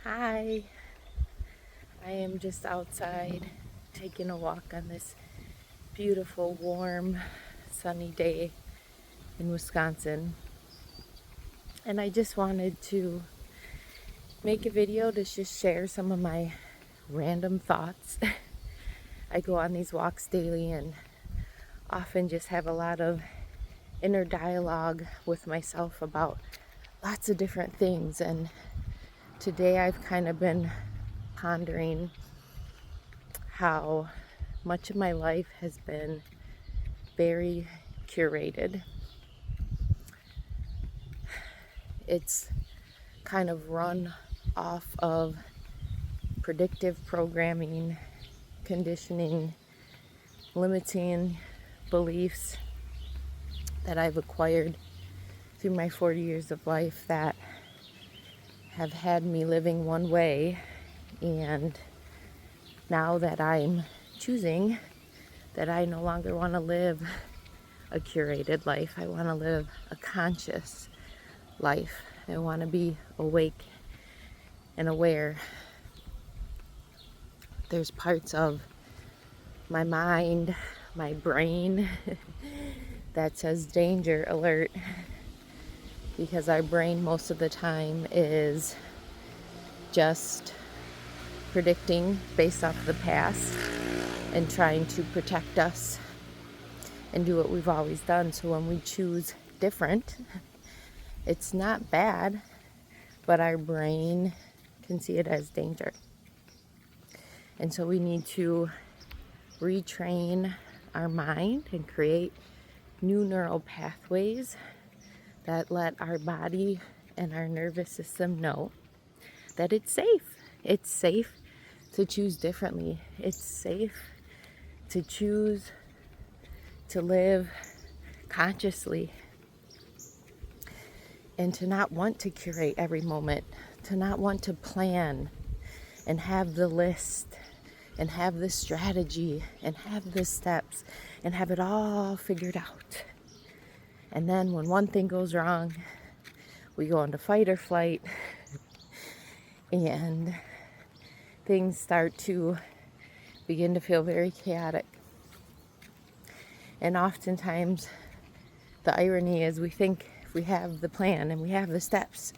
Hi, I am just outside taking a walk on this beautiful, warm, sunny day in Wisconsin. And I just wanted to make a video to just share some of my random thoughts. I go on these walks daily and often just have a lot of inner dialogue with myself about lots of different things. And today I've kind of been pondering how much of my life has been very curated. It's kind of run off of predictive programming, conditioning, limiting beliefs that I've acquired through my 40 years of life that have had me living one way. And now that I'm choosing that I no longer want to live a curated life, I want to live a conscious life. I want to be awake and aware. There's parts of my mind, my brain that says danger alert, because our brain most of the time is just predicting based off the past and trying to protect us and do what we've always done. So when we choose different, it's not bad, but our brain can see it as danger. And so we need to retrain our mind and create new neural pathways that let our body and our nervous system know that it's safe. It's safe to choose differently. It's safe to choose to live consciously and to not want to curate every moment, to not want to plan and have the list and have the strategy and have the steps and have it all figured out. And then when one thing goes wrong, we go into fight or flight and things start to begin to feel very chaotic. And oftentimes the irony is we think if we have the plan and we have the steps,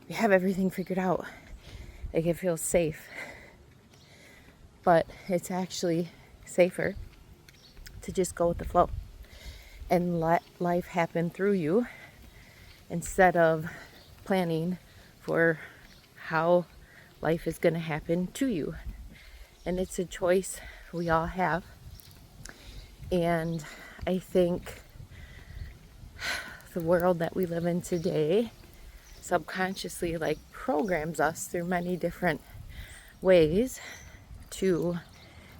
we have everything figured out, it can feel safe. But it's actually safer to just go with the flow and let life happen through you instead of planning for how life is going to happen to you. And it's a choice we all have. And I think the world that we live in today subconsciously programs us through many different ways to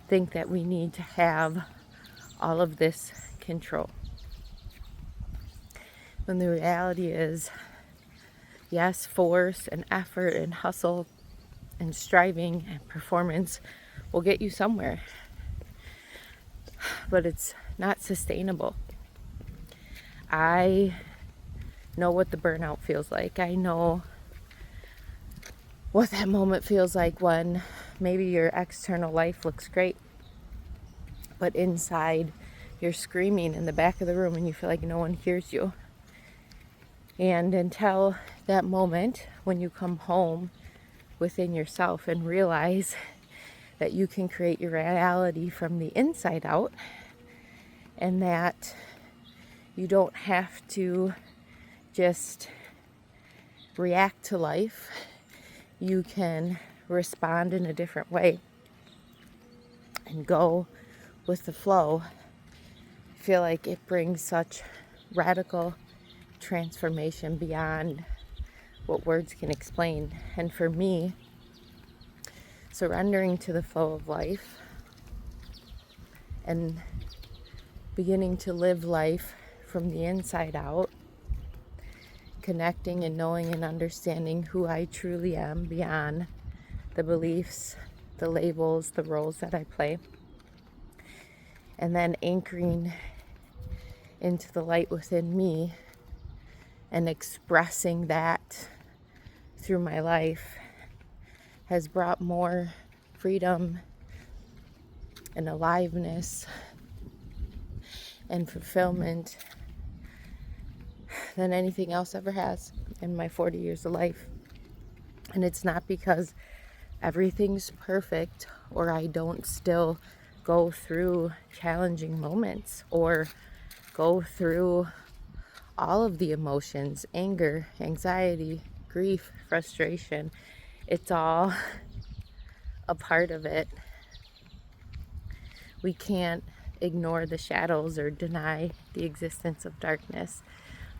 think that we need to have all of this control. When the reality is, yes, force and effort and hustle and striving and performance will get you somewhere, but it's not sustainable. I know what the burnout feels like. I know what that moment feels like when maybe your external life looks great, but inside you're screaming in the back of the room and you feel like no one hears you. And until that moment when you come home within yourself and realize that you can create your reality from the inside out, and that you don't have to just react to life, you can respond in a different way and go with the flow. I feel like it brings such radical transformation beyond what words can explain. And for me, surrendering to the flow of life and beginning to live life from the inside out, connecting and knowing and understanding who I truly am beyond the beliefs, the labels, the roles that I play, and then anchoring into the light within me and expressing that through my life has brought more freedom and aliveness and fulfillment than anything else ever has in my 40 years of life. And it's not because everything's perfect or I don't still go through challenging moments or go through all of the emotions, anger, anxiety, grief, frustration. It's all a part of it. We can't ignore the shadows or deny the existence of darkness.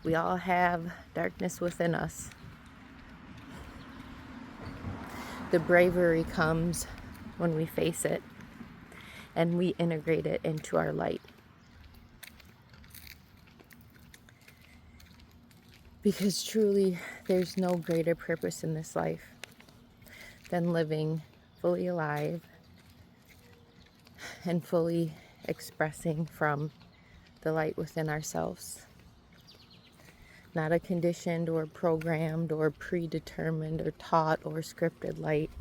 We all have darkness within us. The bravery comes when we face it and we integrate it into our light. Because truly, there's no greater purpose in this life than living fully alive and fully expressing from the light within ourselves. Not a conditioned or programmed or predetermined or taught or scripted light.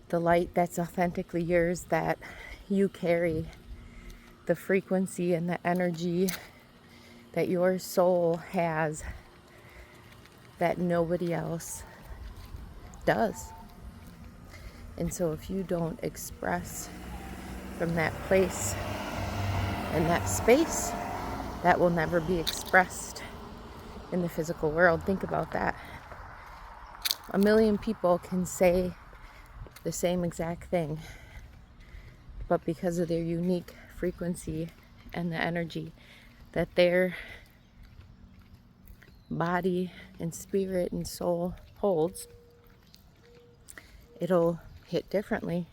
The light that's authentically yours, that you carry, the frequency and the energy that your soul has that nobody else does. And so if you don't express from that place and that space, that will never be expressed in the physical world. Think about that. 1 million people can say the same exact thing, but because of their unique frequency and the energy that their body and spirit and soul holds, it'll hit differently.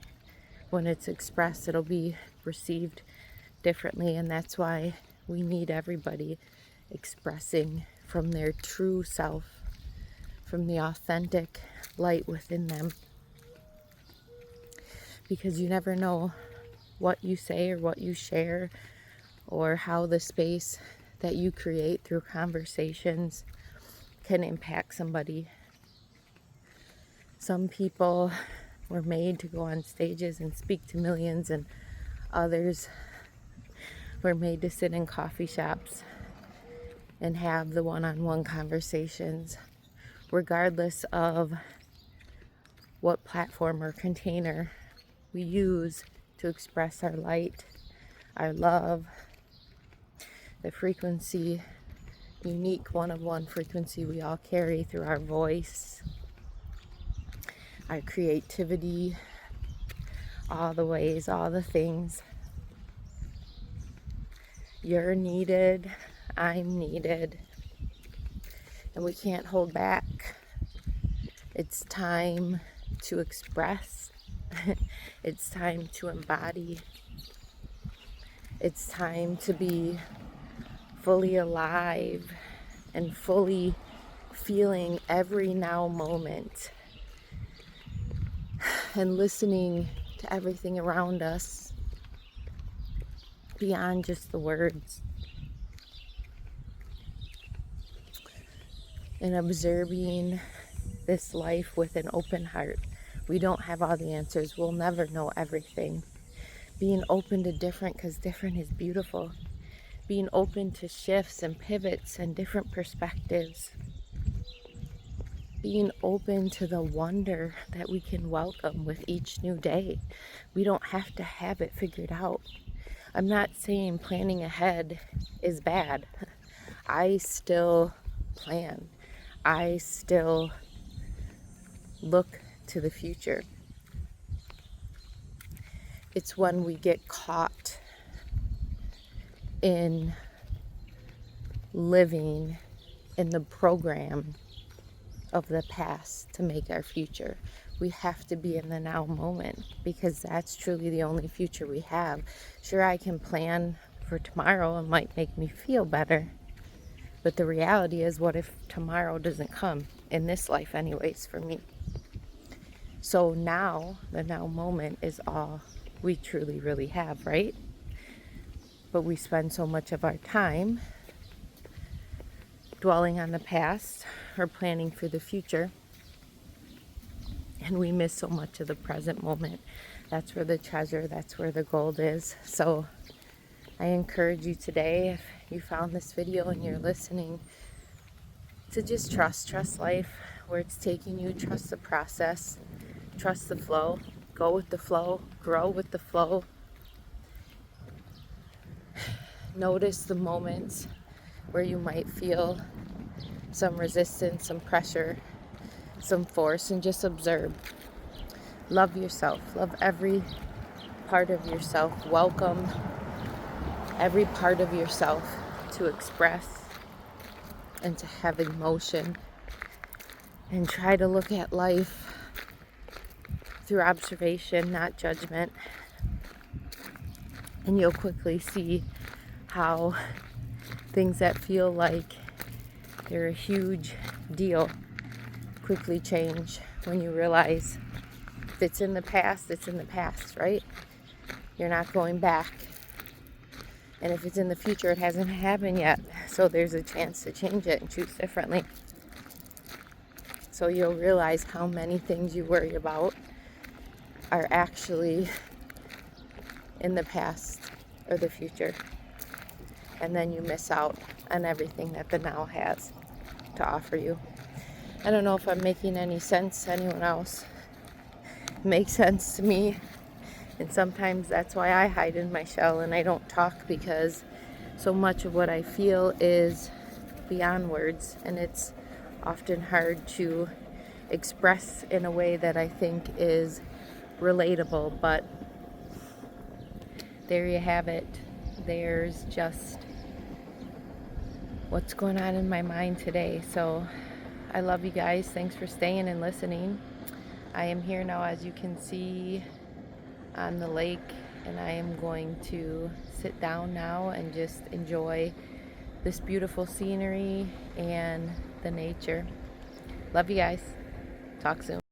When it's expressed, it'll be received differently, and that's why we need everybody expressing from their true self, from the authentic light within them. Because you never know what you say or what you share or how the space that you create through conversations can impact somebody. Some people were made to go on stages and speak to millions, and others were made to sit in coffee shops and have the one-on-one conversations, regardless of what platform or container we use to express our light, our love, the frequency, unique one-of-one frequency we all carry through our voice, our creativity, all the ways, all the things. You're needed, I'm needed, and we can't hold back. It's time to express. It's time to embody. It's time to be fully alive and fully feeling every now moment and listening to everything around us beyond just the words, and observing this life with an open heart. We don't have all the answers. We'll never know everything. Being open to different, because different is beautiful. Being open to shifts and pivots and different perspectives. Being open to the wonder that we can welcome with each new day. We don't have to have it figured out. I'm not saying planning ahead is bad. I still plan. I still look to the future. It's when we get caught in living in the program of the past to make our future. We have to be in the now moment, because that's truly the only future we have. Sure, I can plan for tomorrow and might make me feel better, but the reality is, what if tomorrow doesn't come? In this life anyways, for me. So now, the now moment is all we truly really have, right? But we spend so much of our time dwelling on the past or planning for the future And we miss so much of the present moment. That's where the treasure, that's where the gold is. So I encourage you today, if you found this video and you're listening, to just trust life where it's taking you, trust the process, trust the flow, go with the flow, grow with the flow. Notice the moments where you might feel some resistance, some pressure, some force, and just observe. Love yourself. Love every part of yourself. Welcome every part of yourself to express and to have emotion. And try to look at life through observation, not judgment. And you'll quickly see how things that feel like they're a huge deal quickly change when you realize if it's in the past, it's in the past, right? You're not going back. And if it's in the future, it hasn't happened yet. So there's a chance to change it and choose differently. So you'll realize how many things you worry about are actually in the past or the future. And then you miss out on everything that the now has to offer you. I don't know if I'm making any sense to anyone else. It makes sense to me. And sometimes that's why I hide in my shell and I don't talk, because so much of what I feel is beyond words, and it's often hard to express in a way that I think is relatable. But there you have it. There's just what's going on in my mind today. So I love you guys. Thanks for staying and listening. I am here now, as you can see, on the lake, and I am going to sit down now and just enjoy this beautiful scenery and the nature. Love you guys. Talk soon.